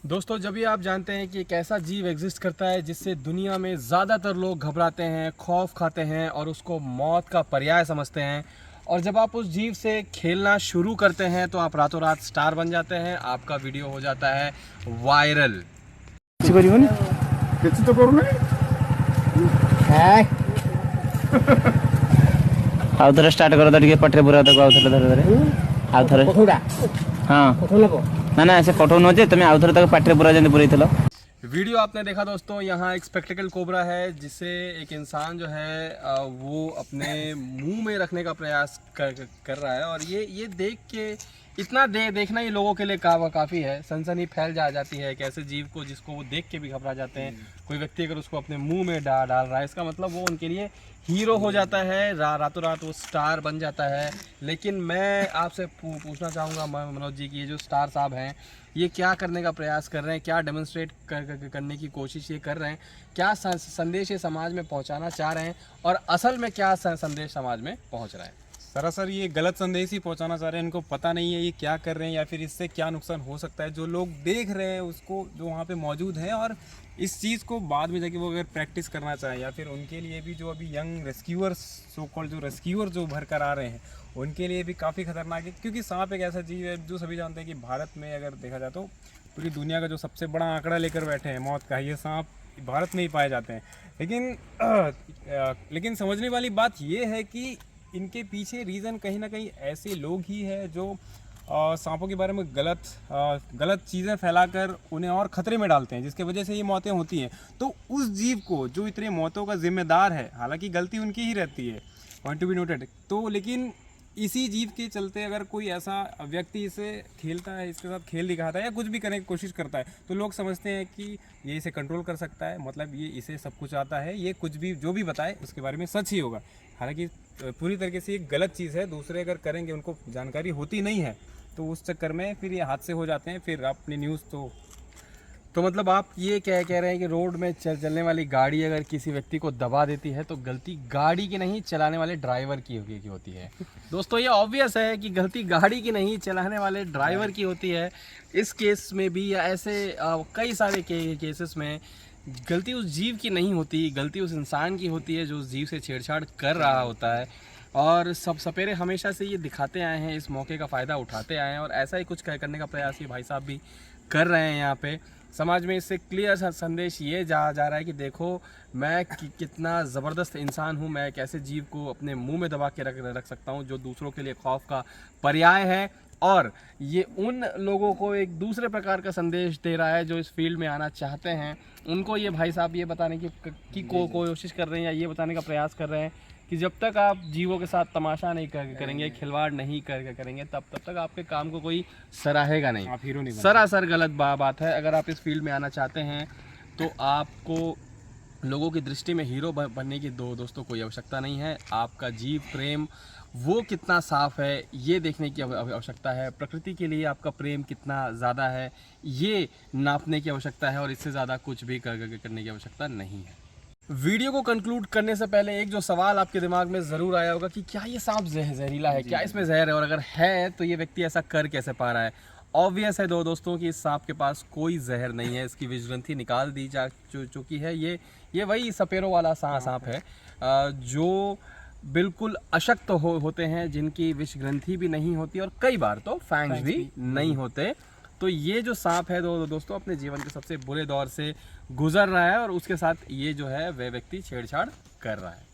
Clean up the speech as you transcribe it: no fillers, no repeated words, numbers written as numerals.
दोस्तों, जब भी आप जानते हैं कि एक ऐसा जीव एग्जिस्ट करता है जिससे दुनिया में ज़्यादातर लोग घबराते हैं, खौफ खाते हैं और उसको मौत का पर्याय समझते हैं, और जब आप उस जीव से खेलना शुरू करते हैं तो आप रातों रात स्टार बन जाते हैं, आपका वीडियो हो जाता है वायरल। କିଛି ତ କରୁନି। ଆଉ ଥରେ ଷ୍ଟାର୍ଟ କର ତ ଟିକେ ପାଟିରେ ପୁରା ତାକୁ ଆଉ ଥରେ ଆଉ ଥରେ ହଁ ନା ସେ କଠଉ ନୁହଁ ଯେ ତମେ ଆଉ ଥରେ ତାକୁ ପାଟିରେ ପୁରା ଯେମିତି ପୁରେଇଥିଲ। वीडियो आपने देखा दोस्तों, यहाँ एक स्पेक्टिकल कोबरा है जिसे एक इंसान जो है वो अपने मुंह में रखने का प्रयास कर रहा है, और ये देख के इतना देखना ही लोगों के लिए काफ़ी है। सनसनी फैल जाती है एक ऐसे जीव को जिसको वो देख के भी घबरा जाते हैं। कोई व्यक्ति अगर उसको अपने मुंह में डाल रहा है, इसका मतलब वो उनके लिए हीरो हो जाता है, रातों रात वो स्टार बन जाता है। लेकिन मैं आपसे पूछना चाहूँगा मनोज जी कि ये जो स्टार साहब हैं, ये क्या करने का प्रयास कर रहे हैं, क्या डेमोन्स्ट्रेट करने की कोशिश ये कर रहे हैं, क्या संदेश ये समाज में पहुंचाना चाह रहे हैं, और असल में क्या संदेश समाज में पहुंच रहा है? सरासर ये गलत संदेश ही पहुंचाना चाह रहे हैं। इनको पता नहीं है ये क्या कर रहे हैं या फिर इससे क्या नुकसान हो सकता है। जो लोग देख रहे हैं उसको, जो वहाँ पे मौजूद हैं, और इस चीज़ को बाद में जाके वो अगर प्रैक्टिस करना चाहें, या फिर उनके लिए भी जो अभी यंग रेस्क्यूअर्स, सो कॉल्ड जो रेस्क्यूअर जो भर कर आ रहे हैं, उनके लिए भी काफ़ी खतरनाक है। क्योंकि सांप एक ऐसा जीव है जो सभी जानते हैं कि भारत में अगर देखा जाए तो पूरी दुनिया का जो सबसे बड़ा आंकड़ा लेकर बैठे हैं मौत का, ये सांप भारत में ही पाए जाते हैं। लेकिन समझने वाली बात ये है कि इनके पीछे रीज़न कहीं ना कहीं ऐसे लोग ही हैं जो सांपों के बारे में गलत चीज़ें फैलाकर उन्हें और ख़तरे में डालते हैं, जिसकी वजह से ये मौतें होती हैं। तो उस जीव को जो इतने मौतों का जिम्मेदार है, हालांकि गलती उनकी ही रहती है, पॉइंट टू बी नोटेड, तो लेकिन इसी जीव के चलते अगर कोई ऐसा व्यक्ति इसे खेलता है, इसके साथ खेल दिखाता है या कुछ भी करने की कोशिश करता है, तो लोग समझते हैं कि ये इसे कंट्रोल कर सकता है, मतलब ये इसे सब कुछ आता है, ये कुछ भी जो भी बताए उसके बारे में सच ही होगा। हालांकि पूरी तरीके से ये गलत चीज़ है। दूसरे अगर करेंगे, उनको जानकारी होती नहीं है, तो उस चक्कर में फिर ये हादसे हो जाते हैं। फिर अपनी न्यूज़ तो मतलब आप ये कह रहे हैं कि रोड में चलने वाली गाड़ी अगर किसी व्यक्ति को दबा देती है तो गलती गाड़ी की नहीं, चलाने वाले ड्राइवर की होती है। दोस्तों, ये ऑब्वियस है कि गलती गाड़ी की नहीं, चलाने वाले ड्राइवर की होती है। इस केस में भी या ऐसे कई सारे केसेस में गलती उस जीव की नहीं होती, गलती उस इंसान की होती है जो उस जीव से छेड़छाड़ कर रहा होता है। और सब सपेरे हमेशा से ये दिखाते आए हैं, इस मौके का फ़ायदा उठाते आए हैं, और ऐसा ही कुछ करने का प्रयास ये भाई साहब भी कर रहे हैं यहाँ पे। समाज में इससे क्लियर संदेश ये जा रहा है कि देखो मैं कितना ज़बरदस्त इंसान हूँ, मैं एक ऐसे जीव को अपने मुंह में दबा के रख सकता हूँ जो दूसरों के लिए खौफ का पर्याय है। और ये उन लोगों को एक दूसरे प्रकार का संदेश दे रहा है जो इस फील्ड में आना चाहते हैं। उनको ये भाई साहब ये बताने की कोशिश कर रहे हैं, या ये बताने का प्रयास कर रहे हैं कि जब तक आप जीवों के साथ तमाशा नहीं करेंगे, खिलवाड़ नहीं करेंगे, तब तक आपके काम को कोई सराहेगा नहीं। आप हीरो नहीं। सरासर गलत बात है। अगर आप इस फील्ड में आना चाहते हैं तो आपको लोगों की दृष्टि में हीरो बनने की दोस्तों कोई आवश्यकता नहीं है। आपका जीव प्रेम वो कितना साफ है ये देखने की आवश्यकता है। प्रकृति के लिए आपका प्रेम कितना ज़्यादा है ये नापने की आवश्यकता है, और इससे ज़्यादा कुछ भी करने की आवश्यकता नहीं है। वीडियो को कंक्लूड करने से पहले एक जो सवाल आपके दिमाग में ज़रूर आया होगा कि क्या ये सांप जहरीला है, क्या इसमें जहर है, और अगर है तो ये व्यक्ति ऐसा कर कैसे पा रहा है। ऑब्वियस है दोस्तों कि इस सांप के पास कोई जहर नहीं है, इसकी विषग्रंथि निकाल दी जा चुकी है। ये वही सपेरों वाला सांप है जो बिल्कुल अशक्त होते हैं, जिनकी विषग्रंथि भी नहीं होती, और कई बार तो फैंग्स भी नहीं होते। तो ये जो सांप है दोस्तों अपने जीवन के सबसे बुरे दौर से गुजर रहा है, और उसके साथ ये जो है वह व्यक्ति छेड़छाड़ कर रहा है।